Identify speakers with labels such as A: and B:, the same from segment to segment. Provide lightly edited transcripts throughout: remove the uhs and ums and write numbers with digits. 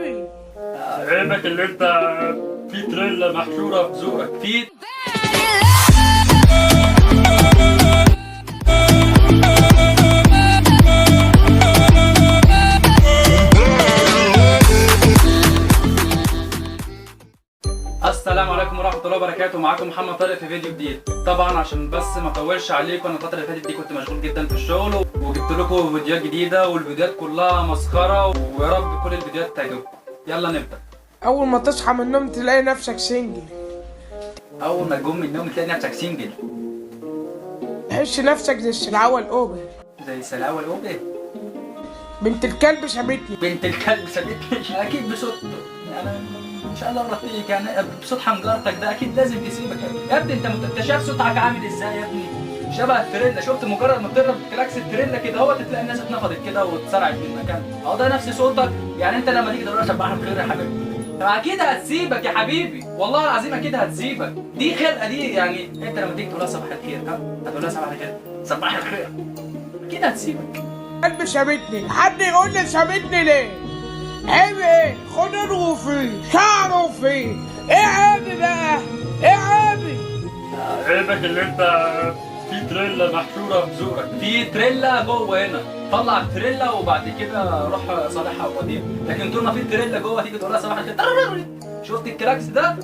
A: عيبي
B: عيبك اللي انت في تريلا محشوره في ذوقك في. السلام عليكم ورحمه الله وبركاته. معاكم محمد طارق في فيديو جديد. طبعا عشان بس ما اطولش عليكم، انا الفتره اللي فاتت دي كنت مشغول جدا في الشغل، وجبت لكم فيديوهات جديده، والفيديوهات كلها مسخره، ويا رب كل الفيديوهات تعجبكم. يلا نبدا.
A: اول ما تصحى من النوم تلاقي نفسك سنجل،
B: اول ما تقوم من النوم تلاقي نفسك سنجل،
A: تحس نفسك زي السلعوه الاوبر.
B: زي السلاوه الاوبر.
A: بنت الكلب سابتني.
B: بنت الكلب سابتني. اكيد بصوت يعني ان شاء الله رفيق، يعني بصوت حنجرتك ده اكيد لازم تسيبك يا ابني. انت شايف صوتك عامل ازاي يا ابني؟ شبه التريلا. شفت مجرد ما بتضرب كلاكس التريلا كده اهو تلاقي الناس اتنفضت كده واتسرعت من مكانها. اهو ده نفس صوتك. يعني انت لما تيجي تقول لها صباح الخير يا حبيبي، طب اكيد هتسيبك يا حبيبي، والله العظيم اكيد هتسيبك. دي خلقه دي. يعني انت لما تيجي تقول لها صباح الخير، ها هتقول لها صباح الخير، صباح الخير، اكيد هتسيبك.
A: كلب سابتني، حد يقول لي سابتني ليه؟ عيب ايه؟ خدوده فيه، شعره فيه، ايه عيبي بقى؟ ايه عيبي؟
B: عيبك اللي انت في تريلا محشوره في ذوقك. في تريلا جوه هنا، طلع التريلا وبعد كده روح صالحها ووديها. لكن طول ما في تريلا جوه تيجي تقول لها صباح الخير. شفت الكراكس ده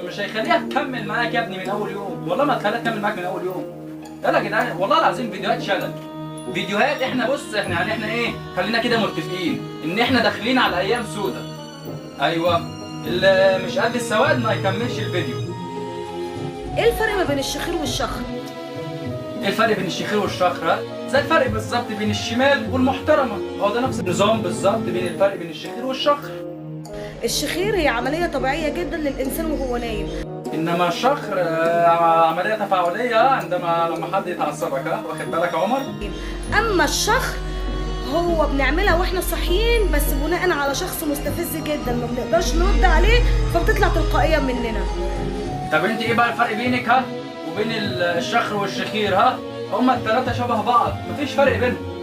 B: مش هيخليها تكمل معاك يا ابني من اول يوم، والله ما هتخليها تكمل معاك من اول يوم. يلا يا جدعان والله العظيم فيديوهات شلل. فيديوهات احنا بص احنا ايه، خلينا كده متفقين ان احنا داخلين على ايام سودة. ايوه، اللي مش قد السواد ما يكملش الفيديو.
C: ايه الفرق ما بين الشخير والشخر؟
B: ايه الفرق بين الشخير والشخر؟ زي الفرق بالظبط بين الشمال والمحترمه. هو ده نفس النظام بالظبط بين الفرق بين الشخير والشخر.
C: الشخير هي عملية طبيعية جدا للإنسان وهو نايم،
B: انما الشخر عمليه تفاعليه عندما لما حد يتعصبك. واخد بالك يا عمر؟
C: أما الشخر هو بنعملها واحنا صاحيين، بس بناء على شخص مستفز جدا ما بنقدرش نرد عليه، فبتطلع تلقائيا مننا.
B: طب انت ايه بقى الفرق بينك وبين الشخر والشخير؟ هما الثلاثه شبه بعض، مفيش فرق بينهم.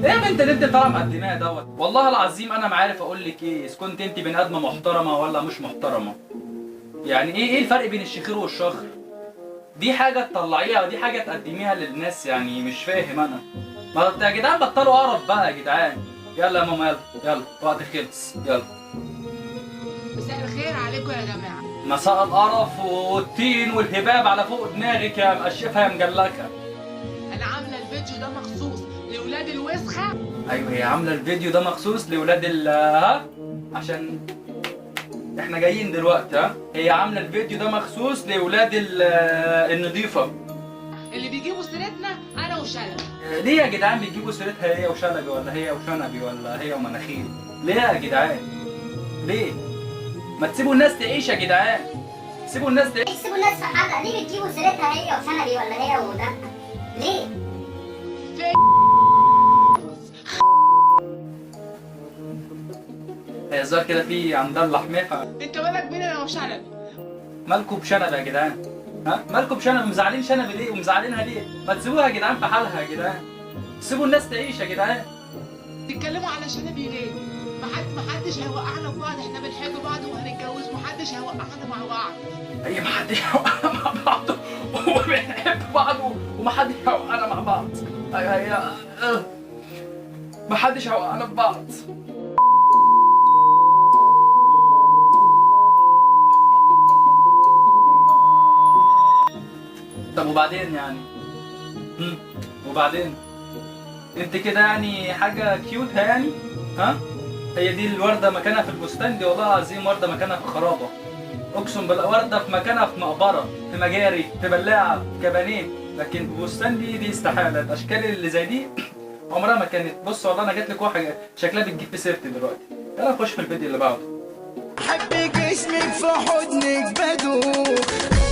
B: ايه يا بنت اللي انت طالعه مقدماه دوت؟ والله العظيم انا ما عارف اقول لك ايه، اذا كنت انت بني ادمه محترمه ولا مش محترمه. يعني ايه الفرق بين الشخير والشخر؟ دي حاجه تطلعيها ودي حاجه تقدميها للناس، يعني مش فاهم انا. ما يا جدعان بطلوا قرف بقى يا جدعان. يلا يا ماما يلا وقت خلص يلا.
D: مساء الخير عليكم يا جماعه.
B: مساء القرف والطين والهباب على فوق دماغك يا مقشفها يا مجلكه.
D: انا عامله الفيديو ده مخصوص لاولاد الوسخه.
B: ايوه هي عامله الفيديو ده مخصوص لاولاد عشان احنا جايين دلوقتي. هي عامله الفيديو ده مخصوص لاولاد النضيفه
D: اللي بيجيبوا سيرتنا انا وشلبي.
B: ليه يا جدعان بتجيبوا سيرتها هي وشلبي ولا هي وشنبي ولا هي ومناخير؟ ليه يا جدعان؟ ليه؟ ما تسيبوا الناس تعيش يا جدعان. سيبوا الناس تعيش.
E: سيبوا الناس في حالها. ليه بتجيبوا سيرتها هي وشنبي ولا هي وده؟ ليه؟
B: هي الظاهر كده في عندها اللحمية.
D: انت مالك بينا انا وشلبي؟
B: مالكوا بشنب يا جدعان؟ مالكوا بشنب؟ مزعلين شنب ليه ومزعلينها ليه؟ ما تسيبوها يا جدعان في حالها يا جدعان. سيبوا الناس تعيش يا جدعان.
D: تتكلموا على شنبي ليه؟ محدش هيوقعنا في بعض، احنا بنحب بعض وهنتجوز، محدش هيوقعنا مع بعض.
B: اي محدش هيوقعنا مع بعض وبنحب بعض ومحدش هيوقعنا مع بعض. هي محدش هيوقعنا في بعض. طب وبعدين يعني؟ وبعدين؟ انت كده يعني حاجة كيوتها يعني؟ هي دي الوردة مكانها في البستان دي؟ والله العظيم وردة مكانها في خرابة. اقسم بالله وردة في مكانها في مقبرة، في مجاري، في بلاعة، في كبانيه، لكن في بستان دي استحالة. الاشكال اللي زي دي عمرها ما كانت. بص والله انا جات لك واحدة شكلها بتجيب في سيرتي دلوقتي. يلا نخش في الفيديو اللي بعده.
F: حب جسمك في حضنك بدوخ،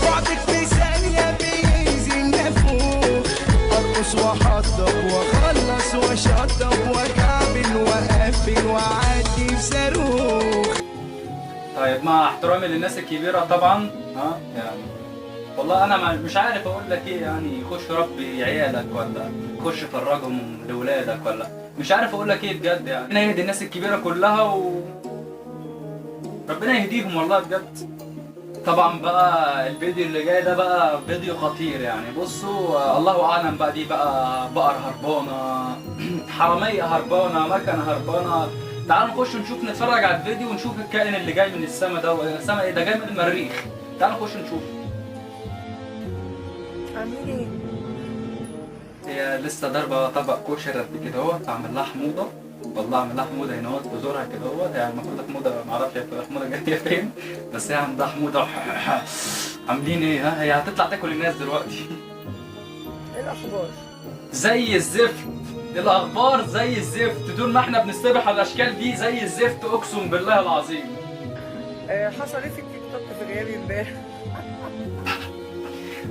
F: بعدك في ثانية بينزل نفوخ، ارقص واحطب واخلص واشطب واكعبل واقفل واعدي بصاروخ.
B: طيب مع احترامي للناس الكبيرة طبعا يعني والله انا مش عارف اقول لك ايه. يعني خش ربي عيالك ولا خش فرجهم لاولادك ولا مش عارف اقول لك ايه بجد. يعني هي دي الناس الكبيرة كلها ربنا يهديهم والله بجد. طبعا بقى الفيديو اللي جاي ده بقى فيديو خطير يعني. بصوا الله اعلم بقى، دي بقى بقر هربانه حراميه هربانه، مكنه هربانه. تعالوا نخش نشوف، نتفرج على الفيديو ونشوف الكائن اللي جاي من السما ده. السما ايه ده؟ جاي من المريخ. تعالوا نخش نشوف.
C: عاملين ايه؟
B: هي لسه ضاربه طبق كشري قد كده اهوت، اعمل لها حموضه. والله اعمل لها حموضه هنا اهوت في زورها كده اهوت. يعني المفروض حموضه معرفش الحموضه جايه فين، بس هي عندها حموضه. عاملين ايه؟ ها هي هتطلع تاكل الناس دلوقتي.
C: ايه الاخبار؟
B: زي الزفت الاخبار، زي الزفت. طول ما احنا بنستبح على الاشكال دي زي الزفت، اقسم بالله العظيم.
C: حصل ايه في التيك توك في غيابي امبارح؟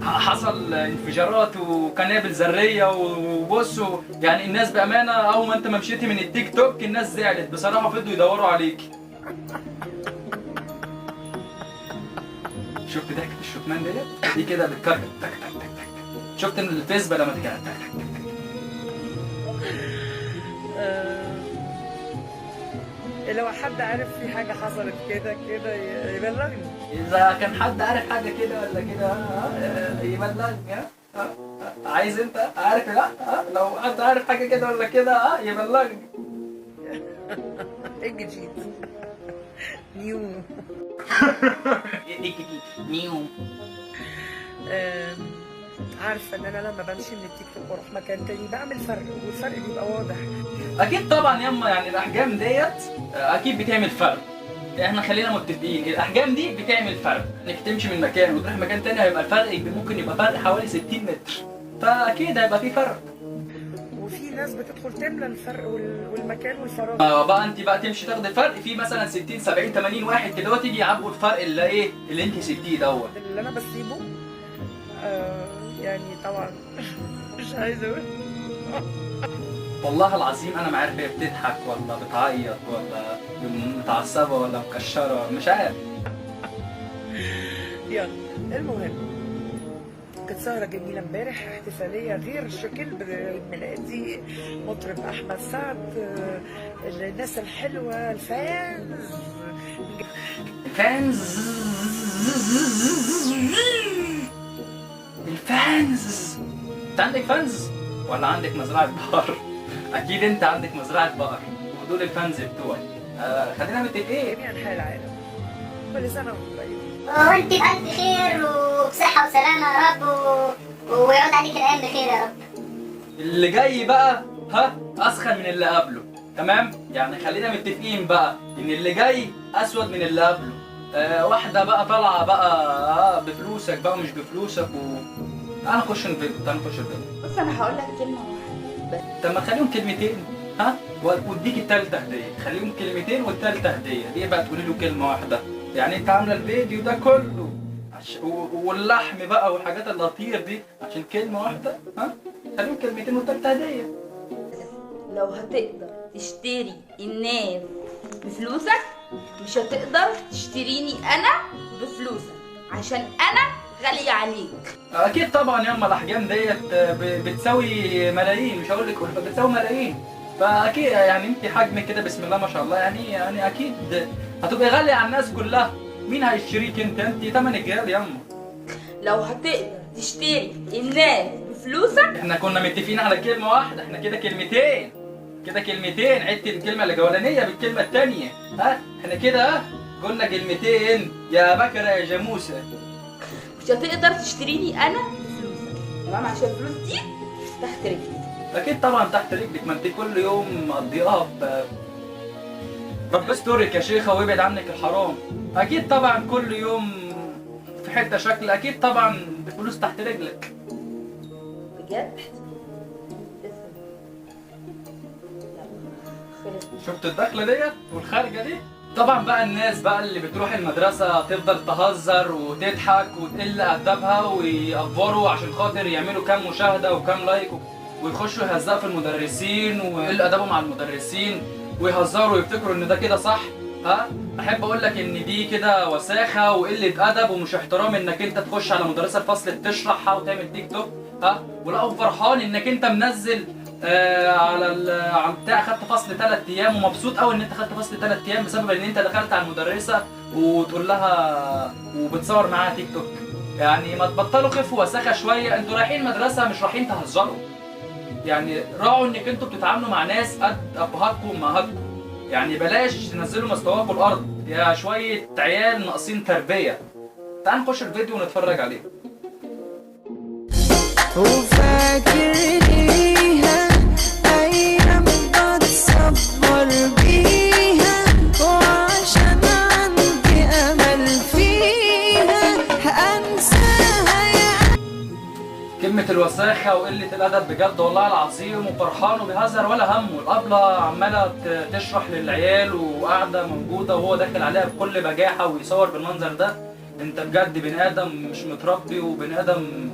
B: حصل انفجارات وقنابل ذريه وبصوا يعني الناس بامانه اول ما انت ما مشيتي من التيك توك الناس زعلت بصراحه، فضلوا يدوروا عليكي. شفت ضحكه الشكمان ديت؟ دي كده بتكركب تك تك تك تك. شفت الفيسبا لما تيجي تك تك تك تك.
C: لو حد عارف في حاجه حصلت كده يبلغني.
B: اذا كان حد عارف حاجه كده ولا كده يبلغني. عايز انت عارف؟ لا لو حد عارف حاجه كده ولا كده يبلغني.
C: ايه الجديد؟ نيو.
B: نيو.
C: عارفه ان انا لما بمشي من التيك توك واروح مكان تاني بعمل فرق، والفرق بيبقى واضح.
B: اكيد طبعا ياما، يعني الاحجام ديت اكيد بتعمل فرق. احنا خلينا متفقين الاحجام دي بتعمل فرق. انك تمشي من مكان وتروح مكان تاني هيبقى الفرق ممكن يبقى فرق حوالي 60 متر، فاكيد هيبقى في فرق.
C: وفي ناس بتدخل تملى الفرق والمكان والفراغ.
B: بقى انت بقى تمشي تاخد الفرق في مثلا 60 70 80 واحد كده تيجي يعبوا الفرق اللي ايه اللي انت سبتيه دوت.
C: اللي انا بسيبه يعني طبعا مش عايزه اقول.
B: والله العظيم انا ما عارف هي بتضحك ولا بتعيط ولا متعصبه ولا مكشره، مش عارف.
C: يلا المهم، كانت سهرة جميلة امبارح، احتفالية غير شكل بعيد ميلادي مطرب أحمد سعد، الناس الحلوة الفانز.
B: الفانز انت عندك فانز ولا عندك مزرعة بقر؟ أكيد أنت عندك مزرعة بقر ودول الفانز بتوعي. خلينا متفقين.
C: جميع أنحاء العالم، كل سنة وأنتم طيبين.
E: وانت بألف خير وبصحة وسلامة يا رب ويعود عليك الأيام بخير يا رب.
B: اللي جاي بقى أسخن من اللي قبله، تمام؟ يعني خلينا متفقين بقى إن اللي جاي أسود من اللي قبله. واحدة بقى طالعة بقى بفلوسك بقى مش بفلوسك تعال نخش الفيديو.
G: بص انا هقول لك كلمه واحده بس.
B: طب ما تخليهم كلمتين واديك التالتة هدية. خليهم كلمتين والتالتة هدية. ليه بقى تقولي له كلمة واحدة؟ يعني انت عاملة الفيديو ده كله واللحم بقى والحاجات اللطير دي عشان كلمة واحدة؟ خليهم كلمتين والتالتة هدية.
G: لو هتقدر تشتري الناس بفلوسك مش هتقدر تشتريني انا بفلوسك عشان انا غالية عليك.
B: اكيد طبعا ياما الاحجام ديت بتساوي ملايين، مش هقول لك بتساوي ملايين. فاكيد يعني انت حجمك كده بسم الله ما شاء الله، يعني اكيد هتبقى غاليه على الناس كلها. مين هيشتريك انت ثمنك غالي ياما.
G: لو هتقدر تشتري الناس بفلوسك
B: احنا كنا متفقين على كلمه واحده، احنا كده كلمتين عدت الكلمه الاولانيه بالكلمه الثانيه. احنا كده قلنا كلمتين يا بكره يا جاموسه.
G: مش هتقدر تشتريني انا بفلوسك، تمام؟ عشان الفلوس دي تحت رجلي.
B: اكيد طبعا تحت رجلك، ما انت كل يوم مقضيها رب يسترك يا شيخه ويبعد عنك الحرام. اكيد طبعا كل يوم في حته شكل، اكيد طبعا بفلوس تحت رجلك.
G: بجد؟
B: شفت الدخله ديت والخارجه دي؟ طبعا بقى الناس بقى اللي بتروح المدرسة تفضل تهزر وتضحك وتقل أدبها ويأفوروا عشان خاطر يعملوا كام مشاهدة وكام لايك ويخشوا يهزقوا في المدرسين ويقل أدبهم مع المدرسين ويهزروا ويفتكروا إن ده كده صح. أحب أقول لك إن دي كده وساخة وقلة أدب ومش احترام إنك أنت تخش على مدرسة الفصل تشرحها وتعمل تيك توك. ولا فرحان إنك أنت منزل على البتاع خدت فصل 3 ايام، ومبسوط قوي ان انت خدت فصل 3 ايام بسبب ان انت دخلت على المدرسه وتقول لها وبتصور معاها تيك توك. يعني ما تبطلوا خف وسخه شويه، انتوا رايحين مدرسه مش رايحين تهزروا. يعني راعوا انك انتوا بتتعاملوا مع ناس قد ابهاتكم وامهاتكم. يعني بلاش تنزلوا مستواكم الارض يا شويه عيال ناقصين تربيه. تعال نخش الفيديو ونتفرج عليه.
F: وفاكر ليها أيام بتصبر بيها، وعشان عندي أمل فيها أنساها يا
B: كلمة الوساخة وقلة الأدب بجد والله العظيم، وفرحان وبيهزر ولا همه. الأبلة عمالة تشرح للعيال وقاعدة موجودة وهو داخل عليها بكل بجاحة ويصور بالمنظر ده. أنت بجد بني آدم مش متربي وبني آدم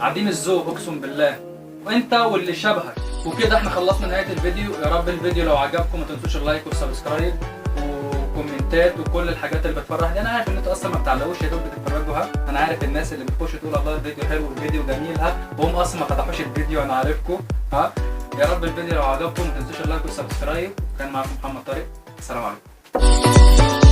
B: عديم الذوق اقسم بالله، وانت واللي شبهك. وكده احنا خلصنا نهايه الفيديو. يا رب الفيديو لو عجبكم ما تنسوش اللايك والسبسكرايب وكومنتات وكل الحاجات اللي بتفرح دي. انا عارف ان انتوا اصلا ما بتعلقوش يا دوب بتتفرجوا. ها انا عارف الناس اللي بتخش تقول الله الفيديو حلو والفيديو جميل، ها وهم اصلا ما فتحوش الفيديو. انا عارفكم. ها يا رب الفيديو لو عجبكم ما تنسوش اللايك والسبسكرايب. كان معاكم محمد طارق، السلام عليكم.